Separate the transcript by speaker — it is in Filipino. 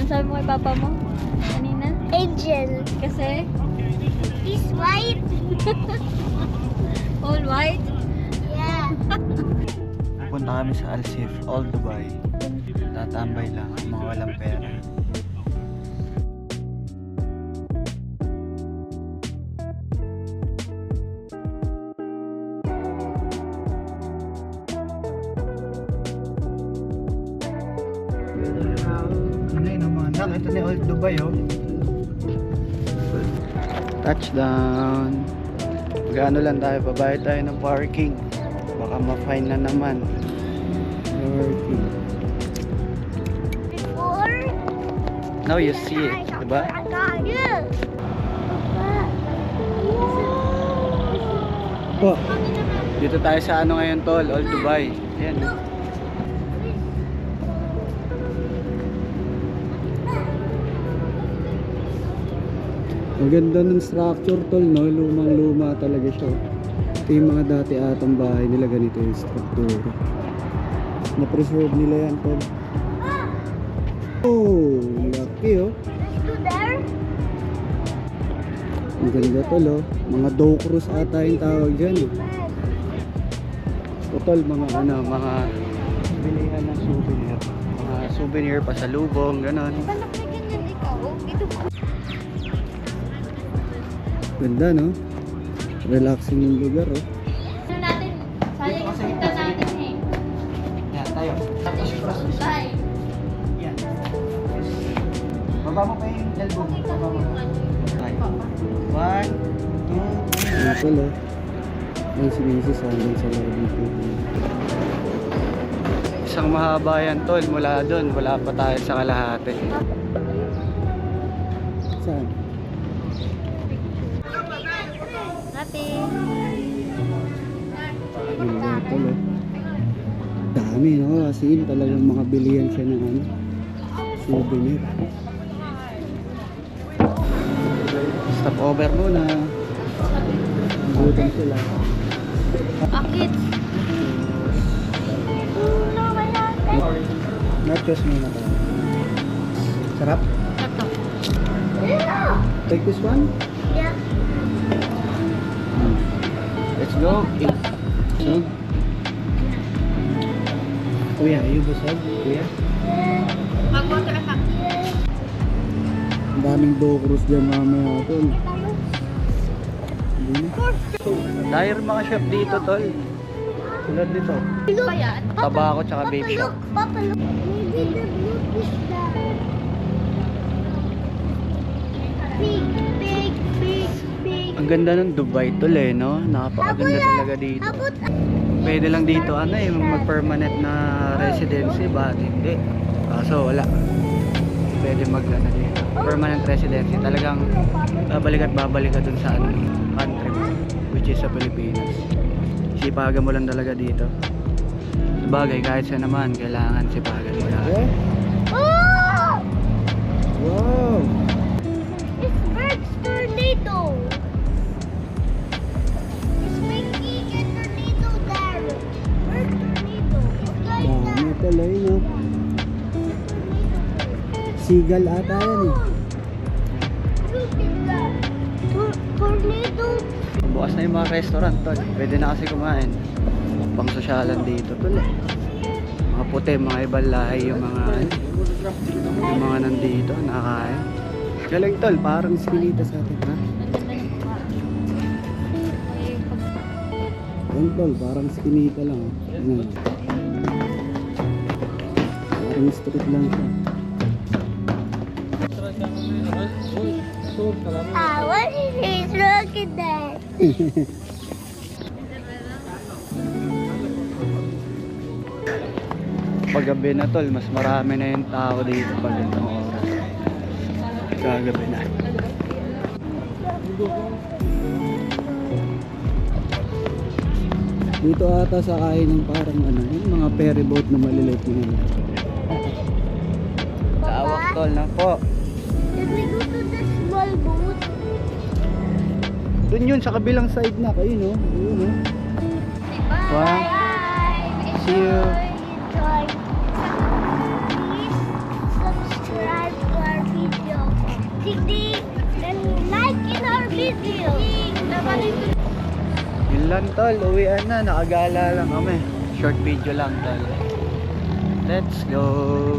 Speaker 1: sabi mo kay papa mo? Kanina?
Speaker 2: Angel.
Speaker 1: Kasi?
Speaker 2: He's white.
Speaker 1: All white?
Speaker 2: Yeah.
Speaker 3: Pupunta kami sa Alsif, All Dubai. Tatambay lang, mga walang pera. Ano yun ang mga anak? Ito na Old Dubai, oh. Touchdown. Magano lang tayo, babayad tayo ng parking. Baka ma-fine na naman. Parking.
Speaker 2: Before.
Speaker 3: Now you see it, diba?
Speaker 2: I got you.
Speaker 3: Oh, dito tayo sa ano ngayon, tol? Old Dubai. Ayan. Ang ganda ng structure, tol, no? Lumang-luma talaga siya. Ito yung mga dati atang bahay nila, ganito yung structure. Na-preserve nila yan, tol. Oh, laki, oh.
Speaker 2: Let's go there.
Speaker 3: Ang ganda, tol, oh. Mga dokros ata yung tawag dyan, eh. O, tol, mga ano, mga bilihan ng souvenir. Mga souvenir, pasalubong, ganon.
Speaker 2: Paano ka ganyan ikaw? Ito po.
Speaker 3: Ganda, no? Relaxing yung lugar, oh.
Speaker 1: Ano natin? Sayang yung punta natin eh.
Speaker 3: Yan, tayo. Tapos cross.
Speaker 1: Bye.
Speaker 3: Yan. Baba mo pa yung elbow mo. Baba mo. Right. 1, 2, 3. Yan pala. Yan si Mrs. hanggang sa loob dito. Isang mahaba yan, tol. Mula doon, wala pa tayo sa kalahati. Saan?
Speaker 1: Ate.
Speaker 3: Ganda, tol, oh. Dami, no? As in, talagang makabilihan siya ng ano, souvenir. Stop over muna. Gutom sila.
Speaker 1: Akit.
Speaker 3: Nachos muna tayo. Sarap?
Speaker 1: Ito.
Speaker 3: Take this one?
Speaker 2: Yeah.
Speaker 3: Let's go. So, Kuya, you busog? Kuya?
Speaker 1: Mag-water ka.
Speaker 3: Ang daming dokros dyan mamaya, tol. Dahil mga shop dito, tol. Tulad dito.
Speaker 1: Ba yan?
Speaker 3: Tabako tsaka
Speaker 2: Papa,
Speaker 3: vape shop.
Speaker 2: look. Papa, look. Maybe the blue is there. Big, big, big, big.
Speaker 3: Ang ganda ng Dubai, tol, eh, no? Napakaganda talaga dito.
Speaker 2: Abot.
Speaker 3: Pwede lang dito, ano, eh, mag-permanent na residency, bakit hindi? So, wala. Pwede mag-ano dito. Permanent residency. Talagang babalik at babalik ka dun sa ano, country mo, which is sa Pilipinas. Sipagan mo lang talaga dito. Sabagay, kahit saan naman, kailangan sipagan mo lang.
Speaker 2: Oh!
Speaker 3: Wow!
Speaker 2: It's Berg's tornado. It's making a tornado there. Berg's tornado. It's going
Speaker 3: Dami
Speaker 2: there.
Speaker 3: pala yun, no? Seagull ata yan, eh.
Speaker 2: Look at that. Tornado.
Speaker 3: Bukas na yung mga restaurant, tol. Pwede na kasi kumain. Pang sosyalan dito, tol, eh. Mga puti, mga ibang lahi yung mga nandito, nakakain. Galing, tol. Parang skinita sa atin, ha? Yan, tol. Parang skinita lang, ha? Yan. Parang street lang siya.
Speaker 2: What is this? Look at that.
Speaker 3: Paggabi na, tol, mas marami na yung tao dito pag ganitong oras. Kagabi na. Dito ata sa kain ng parang ano, yung mga ferry boat na maliliit na yun. Tawag, tol, na po.
Speaker 2: Can we go to the small boat?
Speaker 3: Doon yun, sa kabilang side na, kayo, no? Ayun, no? Wow. See you.
Speaker 2: Enjoy. Please subscribe to tick, and like in our video.
Speaker 3: Yun lang tol, uwian na, nakagala lang kami. Short video lang tol. Let's go.